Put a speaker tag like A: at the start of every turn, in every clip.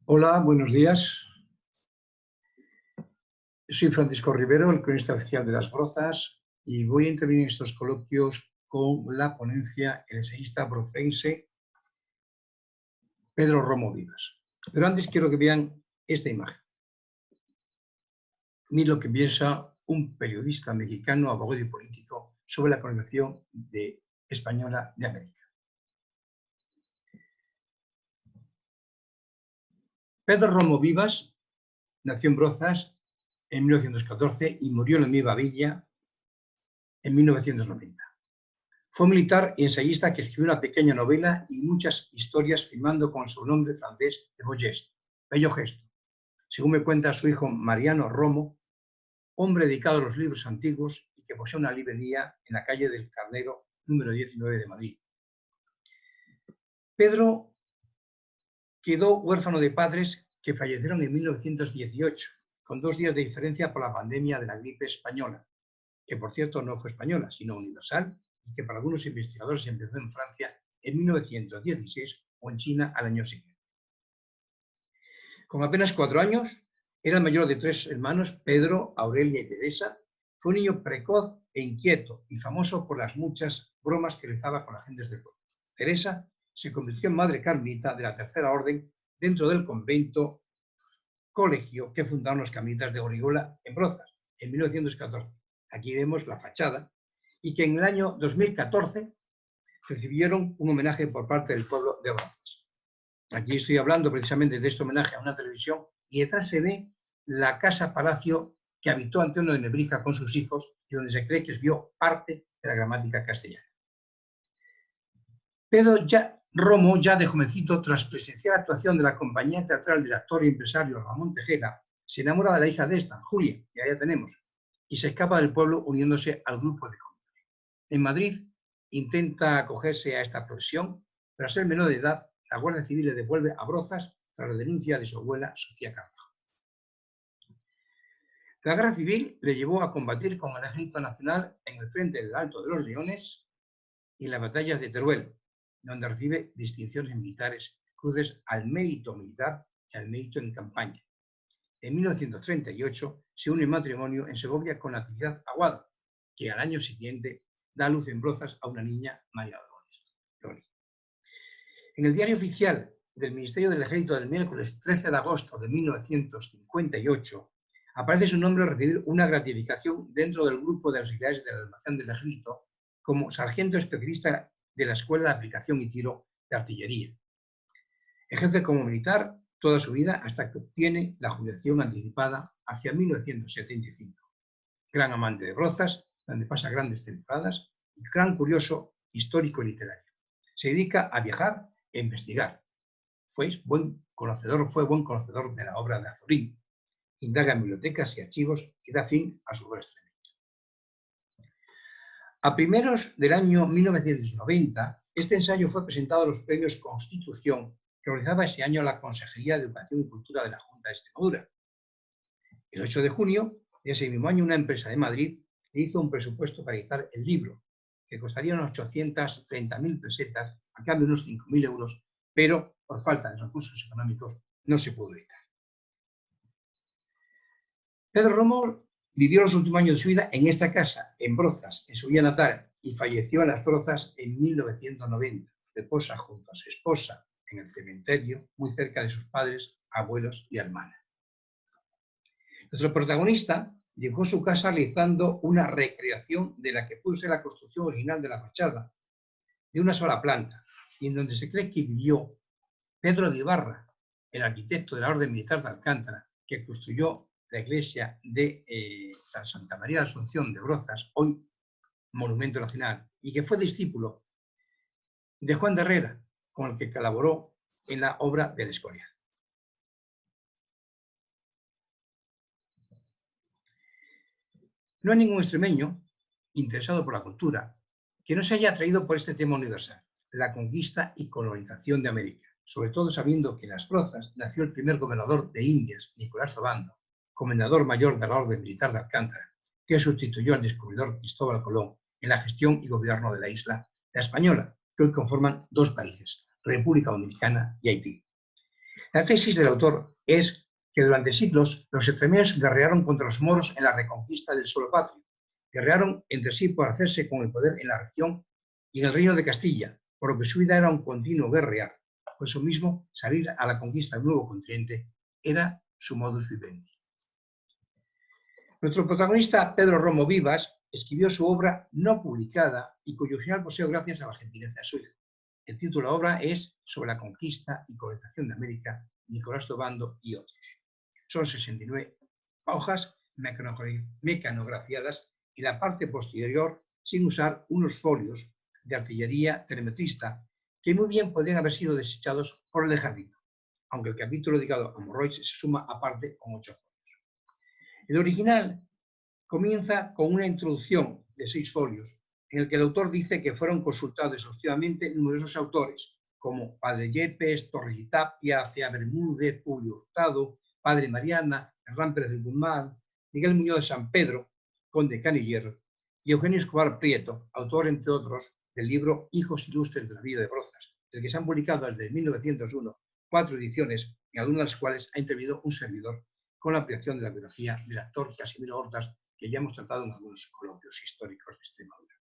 A: Hola, buenos días. Soy Francisco Rivero, el cronista oficial de Las Brozas, y voy a intervenir en estos coloquios con la ponencia, el ensayista brocense Pedro Romo Vivas. Pero antes quiero que vean esta imagen. Miren lo que piensa un periodista mexicano, abogado y político sobre la colonización española de América. Pedro Romo Vivas nació en Brozas en 1914 y murió en la misma villa en 1990. Fue militar y ensayista que escribió una pequeña novela y muchas historias firmando con su nombre francés de Bello Gesto. Según me cuenta su hijo Mariano Romo, hombre dedicado a los libros antiguos y que posee una librería en la calle del Carnero, número 19 de Madrid. Pedro quedó huérfano de padres que fallecieron en 1918, con 2 días de diferencia por la pandemia de la gripe española, que por cierto no fue española, sino universal, y que para algunos investigadores empezó en Francia en 1916 o en China al año siguiente. Con apenas 4 años, era el mayor de 3 hermanos, Pedro, Aurelia y Teresa. Fue un niño precoz e inquieto y famoso por las muchas bromas que realizaba con las gentes del pueblo. Teresa se convirtió en madre carmelita de la Tercera Orden dentro del convento colegio que fundaron los carmelitas de Orihuela en Brozas en 1914. Aquí vemos la fachada, y que en el año 2014 recibieron un homenaje por parte del pueblo de Brozas. Aquí estoy hablando precisamente de este homenaje a una televisión, y detrás se ve la casa-palacio que habitó Antonio de Nebrija con sus hijos y donde se cree que vio parte de la gramática castellana. Pedro Romo, ya de jovencito, tras presenciar la actuación de la compañía teatral del actor y empresario Ramón Tejera, se enamora de la hija de esta, Julia, que allá tenemos, y se escapa del pueblo uniéndose al grupo de jóvenes. En Madrid intenta acogerse a esta profesión, pero al ser menor de edad, la Guardia Civil le devuelve a Brozas tras la denuncia de su abuela Sofía Carvajal. La Guerra Civil le llevó a combatir con el Ejército Nacional en el frente del Alto de los Leones y en las batallas de Teruel, donde recibe distinciones militares, cruces al mérito militar y al mérito en campaña. En 1938 se une en matrimonio en Segovia con Natividad Aguado, que al año siguiente da a luz en Brozas a una niña, María Dolores. En el diario oficial del Ministerio del Ejército del miércoles 13 de agosto de 1958 aparece su nombre a recibir una gratificación dentro del grupo de auxiliares del almacén del Ejército como sargento especialista de la Escuela de Aplicación y Tiro de Artillería. Ejerce como militar toda su vida hasta que obtiene la jubilación anticipada hacia 1975. Gran amante de Brozas, donde pasa grandes temporadas, y gran curioso histórico y literario. Se dedica a viajar e investigar. Fue buen conocedor de la obra de Azorín. Indaga en bibliotecas y archivos y da fin a su extremo. A primeros del año 1990, este ensayo fue presentado a los premios Constitución que organizaba ese año la Consejería de Educación y Cultura de la Junta de Extremadura. El 8 de junio de ese mismo año, una empresa de Madrid le hizo un presupuesto para editar el libro, que costaría unas 830.000 pesetas, a cambio de unos 5.000 euros, pero por falta de recursos económicos no se pudo editar. Pedro Romo vivió los últimos años de su vida en esta casa, en Brozas, en su villa natal, y falleció en Las Brozas en 1990. Reposa junto a su esposa en el cementerio, muy cerca de sus padres, abuelos y hermana. Nuestro protagonista dejó su casa realizando una recreación de la que pudo ser la construcción original de la fachada, de una sola planta, y en donde se cree que vivió Pedro de Ibarra, el arquitecto de la Orden Militar de Alcántara, que construyó la iglesia de Santa María de Asunción de Brozas, hoy monumento nacional, y que fue discípulo de Juan de Herrera, con el que colaboró en la obra del Escorial. No hay ningún extremeño interesado por la cultura que no se haya atraído por este tema universal, la conquista y colonización de América, sobre todo sabiendo que en Las Brozas nació el primer gobernador de Indias, Nicolás Obando, comendador mayor de la Orden Militar de Alcántara, que sustituyó al descubridor Cristóbal Colón en la gestión y gobierno de la isla La Española, que hoy conforman 2 países, República Dominicana y Haití. La tesis del autor es que durante siglos los extremeños guerrearon contra los moros en la reconquista del suelo patrio. Guerrearon entre sí por hacerse con el poder en la región y en el reino de Castilla, por lo que su vida era un continuo guerrear. Por eso mismo, salir a la conquista del nuevo continente era su modus vivendi. Nuestro protagonista, Pedro Romo Vivas, escribió su obra no publicada y cuyo final posee gracias a la gentileza de su hijo. El título de la obra es Sobre la conquista y colonización de América, Nicolás d'Obando y otros. Son 69 hojas mecanografiadas y la parte posterior sin usar unos folios de artillería telemetrista que muy bien podrían haber sido desechados por el ejército, aunque el capítulo dedicado a Morroix se suma aparte con 8 folios. El original comienza con una introducción de 6 folios en el que el autor dice que fueron consultados exhaustivamente numerosos autores, como Padre Yepes, Torres y Tapia, Cea Bermúdez, Publio Hurtado, Padre Mariana, Hernán Pérez de Guzmán, Miguel Muñoz de San Pedro, conde Canillero, y Eugenio Escobar Prieto, autor, entre otros, del libro Hijos Ilustres de la Vida de Brozas, del que se han publicado desde 1901 4 ediciones, en algunas de las cuales ha intervenido un servidor con la ampliación de la biografía del actor Casimiro Hortas, que ya hemos tratado en algunos coloquios históricos de Extremadura.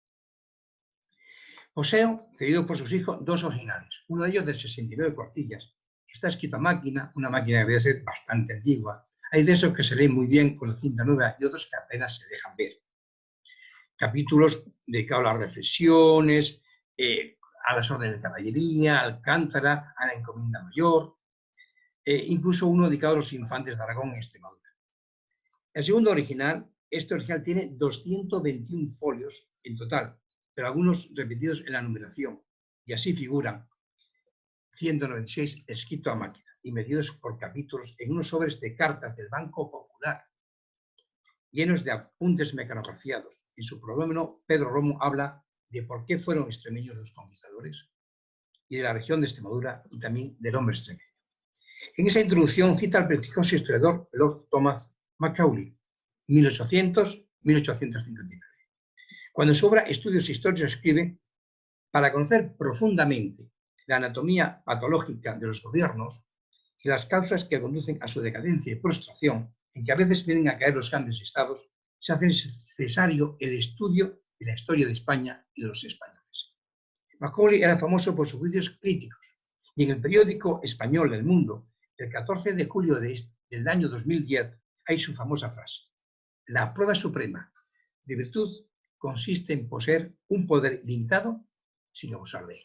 A: Poseo, cedido por sus hijos, 2 originales, uno de ellos de 69 cuartillas, que está escrito a máquina, una máquina que debe ser bastante antigua. Hay de esos que se leen muy bien con la cinta nueva y otros que apenas se dejan ver. Capítulos dedicados a las reflexiones, a las órdenes de caballería, a Alcántara, a la encomienda mayor, incluso uno dedicado a los infantes de Aragón en Extremadura. El segundo original, este original tiene 221 folios en total, pero algunos repetidos en la numeración, y así figuran 196 escrito a máquina y medidos por capítulos en unos sobres de cartas del Banco Popular, llenos de apuntes mecanografiados. En su prólogo, Pedro Romo habla de por qué fueron extremeños los conquistadores y de la región de Extremadura y también del hombre extremeño. En esa introducción cita al prestigioso historiador Lord Thomas Macaulay, 1800-1859. Cuando en su obra Estudios Históricos escribe: para conocer profundamente la anatomía patológica de los gobiernos y las causas que conducen a su decadencia y prostración, en que a veces vienen a caer los grandes estados, se hace necesario el estudio de la historia de España y de los españoles. Macaulay era famoso por sus juicios críticos, y en el periódico español El Mundo, el 14 de julio del año 2010, hay su famosa frase: la prueba suprema de virtud consiste en poseer un poder limitado sin abusar de él.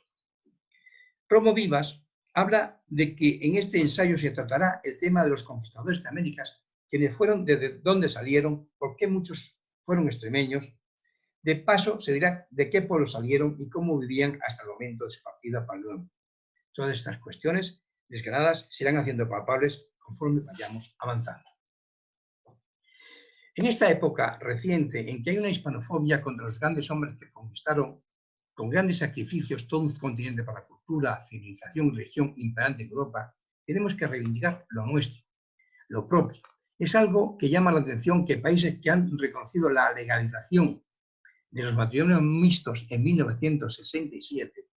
A: Romo Vivas habla de que en este ensayo se tratará el tema de los conquistadores de Américas, quienes fueron, desde dónde salieron, por qué muchos fueron extremeños. De paso, se dirá de qué pueblo salieron y cómo vivían hasta el momento de su partida para el nuevo. Todas estas cuestiones desgranadas se irán haciendo palpables conforme vayamos avanzando. En esta época reciente, en que hay una hispanofobia contra los grandes hombres que conquistaron con grandes sacrificios todo un continente para la cultura, civilización y religión imperante en Europa, tenemos que reivindicar lo nuestro, lo propio. Es algo que llama la atención que países que han reconocido la legalización de los matrimonios mixtos en 1967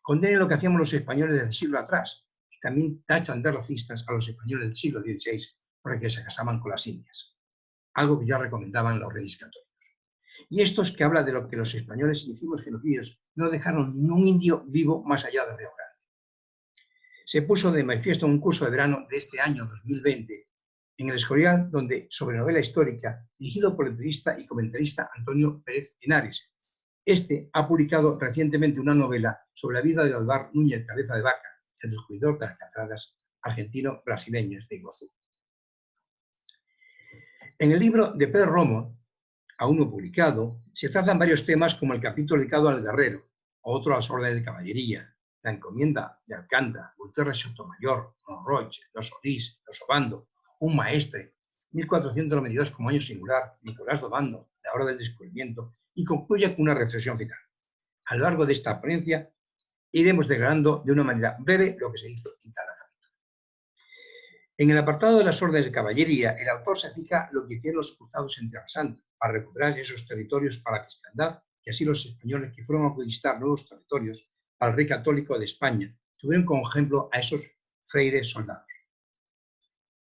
A: condenen lo que hacíamos los españoles del siglo atrás y también tachan de racistas a los españoles del siglo XVI porque se casaban con las indias, algo que ya recomendaban los reyes católicos. Y estos que habla de lo que los españoles hicimos genocidios no dejaron ni un indio vivo más allá de Río Grande. Se puso de manifiesto en un curso de verano de este año 2020 en el Escorial, sobre novela histórica, dirigido por el periodista y comentarista Antonio Pérez Henares. Este ha publicado recientemente una novela sobre la vida de Alvar Núñez Cabeza de Vaca, el descubridor de las cataratas argentino-brasileñas de Iguazú. En el libro de Pedro Romo, aún no publicado, se tratan varios temas como el capítulo dedicado al guerrero, otro a las órdenes de caballería, la encomienda de Alcántara, Gutiérrez Sotomayor, Monroig, los Orís, los Obando, un maestre, 1492 como año singular, Nicolás d'Obando, la hora del descubrimiento, y concluye con una reflexión final. A lo largo de esta ponencia iremos desgranando de una manera breve lo que se hizo en cada capítulo. En el apartado de las órdenes de caballería, el autor se fija lo que hicieron los cruzados en Tierra Santa para recuperar esos territorios para la cristiandad, y así los españoles que fueron a conquistar nuevos territorios para el rey católico de España tuvieron como ejemplo a esos freires soldados.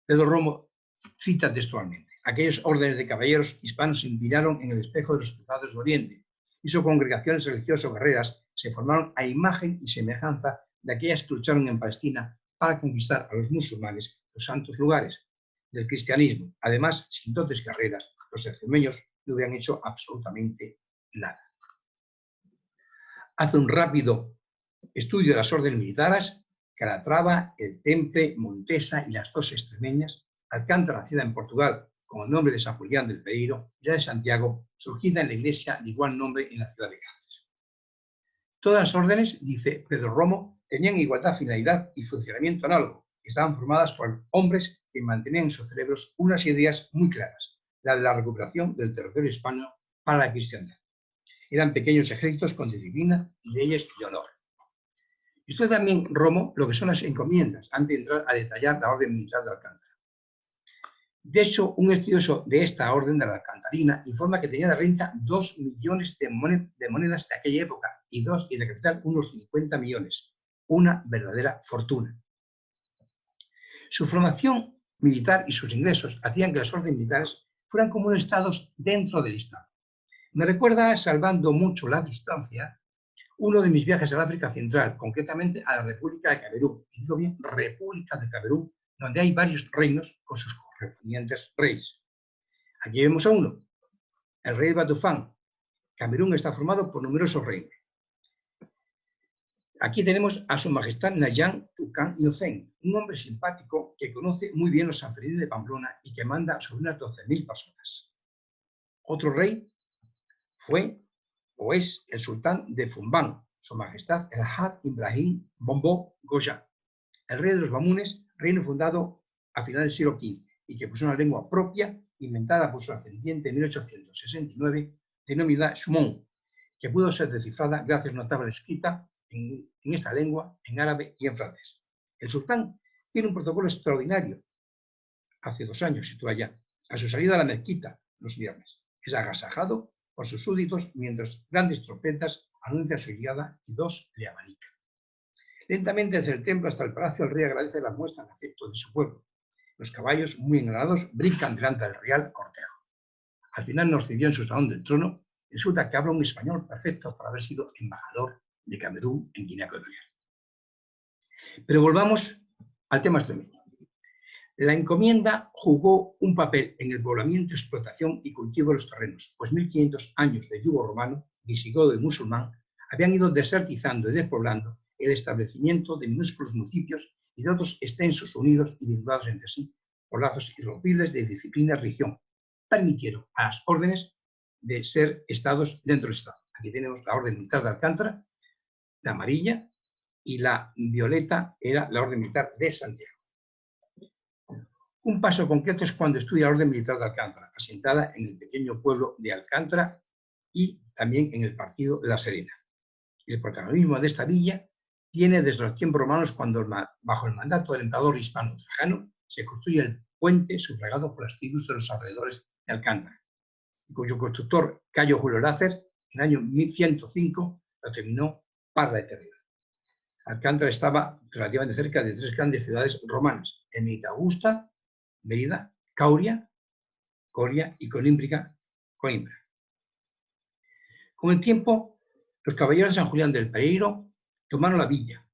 A: Pedro Romo cita textualmente: aquellos órdenes de caballeros hispanos se miraron en el espejo de los cruzados de Oriente y sus congregaciones religiosas o guerreras se formaron a imagen y semejanza de aquellas que lucharon en Palestina para conquistar a los musulmanes los santos lugares del cristianismo. Además, sin dotes guerreras, los extremeños no hubieran hecho absolutamente nada. Hace un rápido estudio de las órdenes militares: Calatrava, el Temple, Montesa y las dos extremeñas, Alcántara, nacida en Portugal con el nombre de San Julián del Pereiro, y la de Santiago, surgida en la iglesia de igual nombre en la ciudad de Cáceres. Todas las órdenes, dice Pedro Romo, tenían igualdad, finalidad y funcionamiento análogo. Estaban formadas por hombres que mantenían en sus cerebros unas ideas muy claras: la de la recuperación del territorio hispano para la cristiandad. Eran pequeños ejércitos con disciplina y leyes de honor. Y usted también, Romo, lo que son las encomiendas, antes de entrar a detallar la orden militar de Alcántara. De hecho, un estudioso de esta orden de la Alcantarina informa que tenía de renta 2 millones de monedas de aquella época y de capital unos 50 millones. Una verdadera fortuna. Su formación militar y sus ingresos hacían que las órdenes militares fueran como estados dentro del Estado. Me recuerda, salvando mucho la distancia, uno de mis viajes al África Central, concretamente a la República de Camerún. Y digo bien, República de Camerún, donde hay varios reinos con sus correspondientes reyes. Aquí vemos a uno, el rey de Batufán. Camerún está formado por numerosos reinos. Aquí tenemos a su majestad Nayan Tucán Innocent, un hombre simpático que conoce muy bien los Sanfermines de Pamplona y que manda sobre unas 12.000 personas. Otro rey fue o es el sultán de Fumbán, su majestad el Haj Ibrahim Bombo Goya, el rey de los Mamunes, reino fundado a finales del siglo XV y que puso una lengua propia inventada por su ascendiente en 1869, denominada Shumon, que pudo ser descifrada gracias a una tabla escrita en esta lengua, en árabe y en francés. El sultán tiene un protocolo extraordinario. Hace 2 años sitúa allá, a su salida a la mezquita los viernes. Es agasajado por sus súbditos mientras grandes trompetas anuncian su llegada y 2 le abanican. Lentamente desde el templo hasta el palacio, el rey agradece la muestra de afecto de su pueblo. Los caballos, muy engranados, brincan delante del real cortejo. Al final nos recibió en su salón del trono. Resulta que habla un español perfecto por haber sido embajador de Camerún en Guinea Ecuatorial. Pero volvamos al tema extremeño. La encomienda jugó un papel en el poblamiento, explotación y cultivo de los terrenos, pues 1500 años de yugo romano, visigodo y musulmán habían ido desertizando y despoblando el establecimiento de minúsculos municipios y de otros extensos unidos y vinculados entre sí por lazos irrompibles de disciplina y religión. Permitieron a las órdenes de ser estados dentro del Estado. Aquí tenemos la orden militar de Alcántara, la amarilla, y la violeta era la orden militar de Santiago. Un paso concreto es cuando estudia la orden militar de Alcántara, asentada en el pequeño pueblo de Alcántara y también en el partido de La Serena. El protagonismo de esta villa tiene desde los tiempos romanos, cuando bajo el mandato del emperador hispano Trajano se construye el puente sufragado por las tribus de los alrededores de Alcántara, cuyo constructor Cayo Julio Lácer en el año 1105 lo terminó para la eternidad. Alcántara estaba relativamente cerca de 3 grandes ciudades romanas: Emilita Augusta, Mérida, Cauria, Coria y Coimbra. Con el tiempo, los caballeros de San Julián del Pereiro tomaron la villa,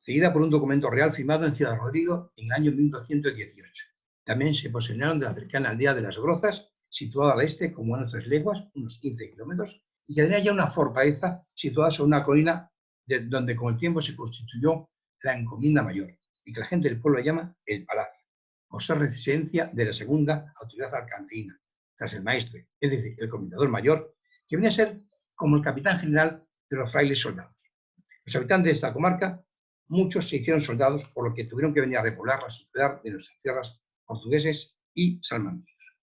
A: seguida por un documento real firmado en Ciudad Rodrigo en el año 1218. También se posesionaron de la cercana aldea de Las Grozas, situada al este como unas 3 leguas, unos 15 kilómetros, y que tenía ya una fortaleza situada sobre una colina donde con el tiempo se constituyó la encomienda mayor, y que la gente del pueblo llama el Palacio, por ser residencia de la segunda autoridad alcantarina, tras el maestre, es decir, el comendador mayor, que venía a ser como el capitán general de los frailes soldados. Los habitantes de esta comarca, muchos se hicieron soldados, por lo que tuvieron que venir a repoblarlas y cuidar de nuestras tierras portugueses y salmantinos.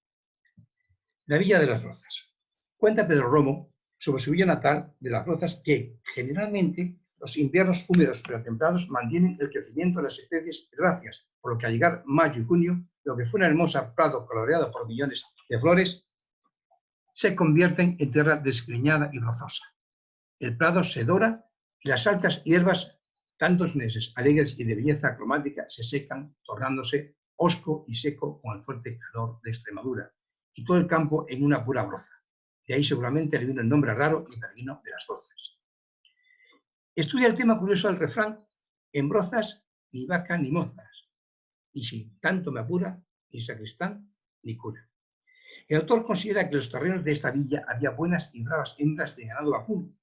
A: La villa de Las Rozas. Cuenta Pedro Romo sobre su villa natal de Las Rozas que, generalmente, los inviernos húmedos pero templados mantienen el crecimiento de las especies herbáceas, por lo que al llegar mayo y junio, lo que fue una hermosa prado coloreado por millones de flores, se convierten en tierra desgreñada y rozosa. El prado se dora y las altas hierbas, tantos meses alegres y de belleza cromática, se secan, tornándose hosco y seco con el fuerte calor de Extremadura, y todo el campo en una pura broza. De ahí seguramente le vino el nombre raro y perguino de las brozas. Estudia el tema curioso del refrán: en brozas ni vaca ni mozas, y si tanto me apura, ni sacristán ni cura. El autor considera que en los terrenos de esta villa había buenas y bravas hembras de ganado vacuno,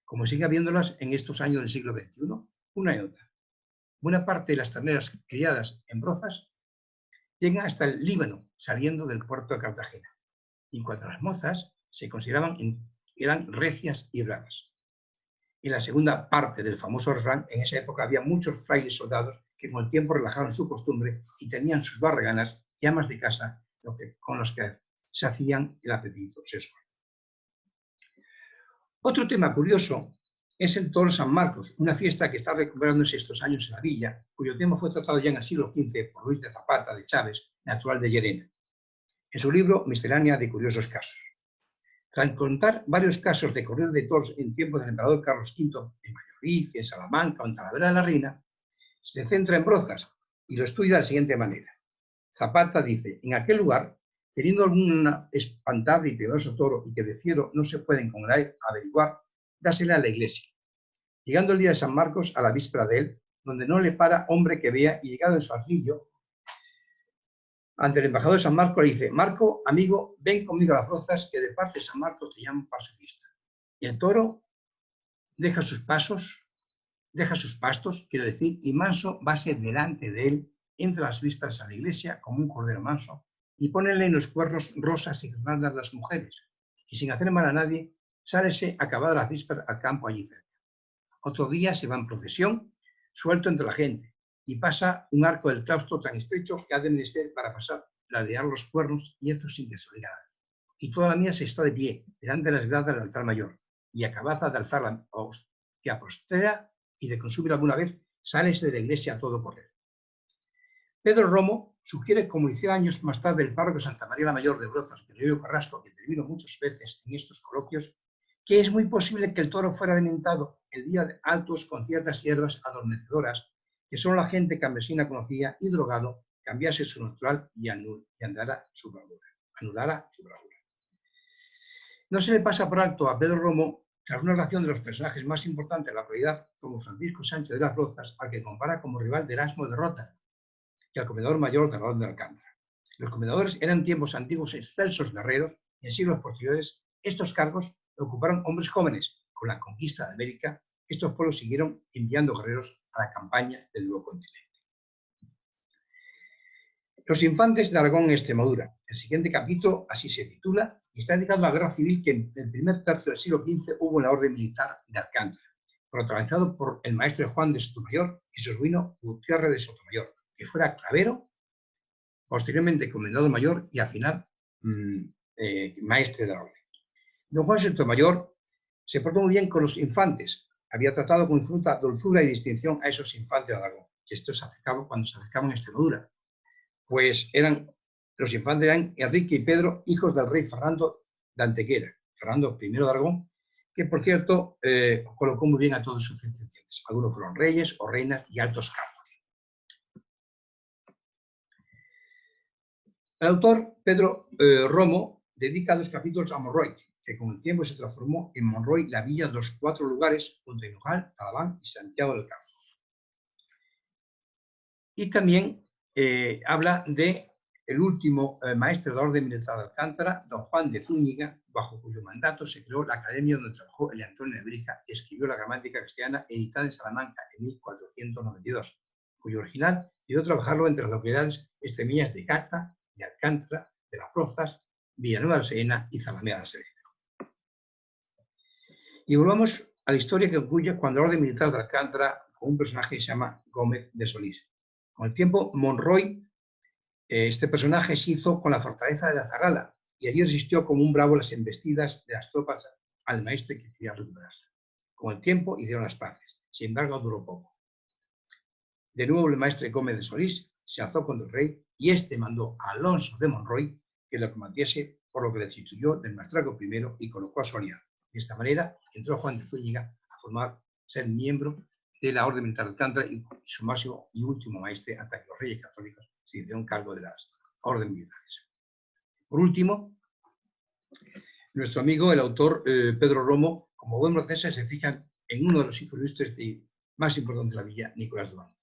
A: como sigue habiéndolas en estos años del siglo XXI, una y otra. Buena parte de las terneras criadas en brozas llegan hasta el Líbano, saliendo del puerto de Cartagena. Y en cuanto a las mozas, se consideraban eran recias y bravas. En la segunda parte del famoso refrán, en esa época había muchos frailes soldados que con el tiempo relajaron su costumbre y tenían sus barraganas y amas de casa con los que se hacían el apetito sexual. Otro tema curioso es el Toro San Marcos, una fiesta que está recuperándose estos años en la villa, cuyo tema fue tratado ya en el siglo XV por Luis de Zapata de Chávez, natural de Llerena, en su libro Miscelánea de curiosos casos. Tras contar varios casos de corrida de toros en tiempos del emperador Carlos V, en Valladolid, en Salamanca o en Talavera de la Reina, se centra en brozas y lo estudia de la siguiente manera. Zapata dice: en aquel lugar, teniendo algún espantable y peligroso toro y que de fiero no se pueden con él averiguar, dásele a la iglesia. Llegando el día de San Marcos, a la víspera de él, donde no le para hombre que vea, y llegado en su arcillo, ante el embajador de San Marcos le dice: Marco, amigo, ven conmigo a las brozas, que de parte de San Marcos te llaman para su fiesta. Y el toro deja sus pastos, quiero decir, y manso vase delante de él, entra las vísperas a la iglesia como un cordero manso, y ponenle en los cuernos rosas y guirnaldas las mujeres, y sin hacer mal a nadie, sálese acabada las vísperas al campo allí cerca. Otro día se va en procesión, suelto entre la gente, y pasa un arco del claustro tan estrecho que ha de menester para pasar, ladear los cuernos, y esto sin que se oiga nada. Y toda la mía se está de pie, delante de las gradas del altar mayor, y acabada de alzar la hostia postera y de consumir alguna vez, sálese de la iglesia a todo correr. Pedro Romo sugiere, como hiciera años más tarde el párroco Santa María la Mayor de Brozas, Gregorio Carrasco, que intervino muchas veces en estos coloquios, que es muy posible que el toro fuera alimentado el día de altos con ciertas hierbas adormecedoras que solo la gente campesina conocía, y drogado cambiase su natural y anulara su bravura. No se le pasa por alto a Pedro Romo, tras una relación de los personajes más importantes de la actualidad, como Francisco Sánchez de las Rozas, al que compara como rival de Erasmo de Rota y al comendador mayor de Alonso de Alcántara. Los comendadores eran en tiempos antiguos excelsos guerreros, y en siglos posteriores estos cargos lo ocuparon hombres jóvenes. Con la conquista de América, estos pueblos siguieron enviando guerreros a la campaña del nuevo continente. Los infantes de Aragón en Extremadura. El siguiente capítulo así se titula y está dedicado a la guerra civil que en el primer tercio del siglo XV hubo en la orden militar de Alcántara, protagonizado por el maestre Juan de Sotomayor y su sobrino Gutiérrez de Sotomayor, que fuera clavero, posteriormente comendador mayor y al final maestre de la orden. Don Juan de Sotomayor se portó muy bien con los infantes, había tratado con infinita dulzura y distinción a esos infantes de Aragón, que estos se acercaban cuando se acercaban a Extremadura, pues los infantes eran Enrique y Pedro, hijos del rey Fernando de Antequera, Fernando I de Aragón, que por cierto colocó muy bien a todos sus descendientes. Algunos fueron reyes o reinas y altos cargos. El autor Pedro Romo dedica 2 capítulos a Monroy, que con el tiempo se transformó en Monroy, la villa de los 4 lugares, junto a Hinojal, Talaván y Santiago del Cabo. Y también habla de el último maestre de la Orden Militar de Alcántara, don Juan de Zúñiga, bajo cuyo mandato se creó la academia donde trabajó el Antonio Nebrija y escribió la gramática cristiana editada en Salamanca en 1492, cuyo original dio trabajarlo entre las localidades extremeñas de Cata, de Alcántara, de Las Rozas, Villanueva de Serena y Zalamea de Serena. Y volvamos a la historia que concluye cuando la Orden Militar de Alcántara, con un personaje que se llama Gómez de Solís. Con el tiempo, Monroy, este personaje se hizo con la fortaleza de la Zagala y allí resistió como un bravo las embestidas de las tropas al maestre que quería recuperarse. Con el tiempo hicieron las paces, sin embargo duró poco. De nuevo el maestre Gómez de Solís se alzó contra el rey y este mandó a Alonso de Monroy que lo combatiese, por lo que le destituyó del maestrazgo primero y colocó a su aliado. De esta manera entró Juan de Zúñiga a ser miembro de la Orden Militar de Alcántara y su máximo y último maestre hasta que los reyes católicos se hicieron cargo de las órdenes militares. Por último, nuestro amigo, el autor Pedro Romo, como buen francés, se fija en uno de los hijos ilustres más importantes de la villa, Nicolás de Obando.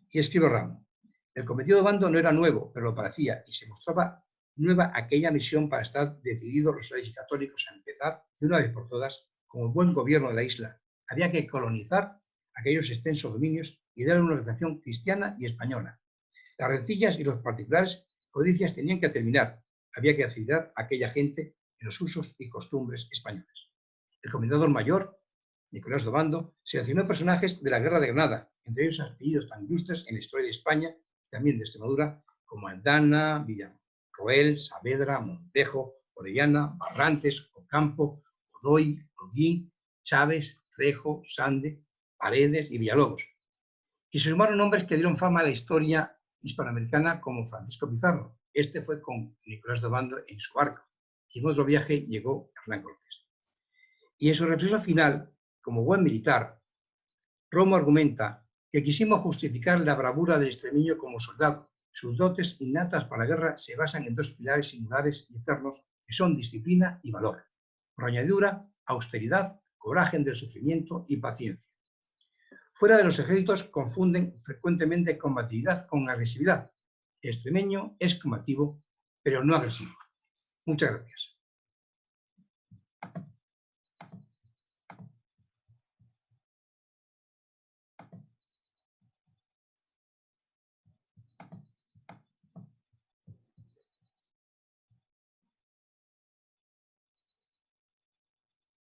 A: Y escribe Ramo: el cometido de Obando no era nuevo, pero lo parecía, y se mostraba nueva aquella misión para estar decididos los reyes católicos a empezar, de una vez por todas, como el buen gobierno de la isla. Había que colonizar aquellos extensos dominios y darle una orientación cristiana y española. Las rencillas y los particulares codicias tenían que terminar. Había que asimilar a aquella gente en los usos y costumbres españoles. El comendador mayor, Nicolás de Obando, seleccionó personajes de la Guerra de Granada, entre ellos apellidos tan ilustres en la historia de España y también de Extremadura, como Aldana, Villarroel, Saavedra, Montejo, Orellana, Barrantes, Ocampo, Godoy, Holguín, Chávez, Trejo, Sande, Paredes y Villalobos. Y se sumaron nombres que dieron fama a la historia hispanoamericana, como Francisco Pizarro. Este fue con Nicolás de Obando en su barco, y en otro viaje llegó Hernán Cortés. Y en su reflexión final, como buen militar, Romo argumenta que quisimos justificar la bravura del extremeño como soldado. Sus dotes innatas para la guerra se basan en dos pilares singulares y eternos, que son disciplina y valor. Por añadidura, austeridad, coraje del sufrimiento y paciencia. Fuera de los ejércitos confunden frecuentemente combatividad con agresividad. El extremeño es combativo, pero no agresivo. Muchas gracias.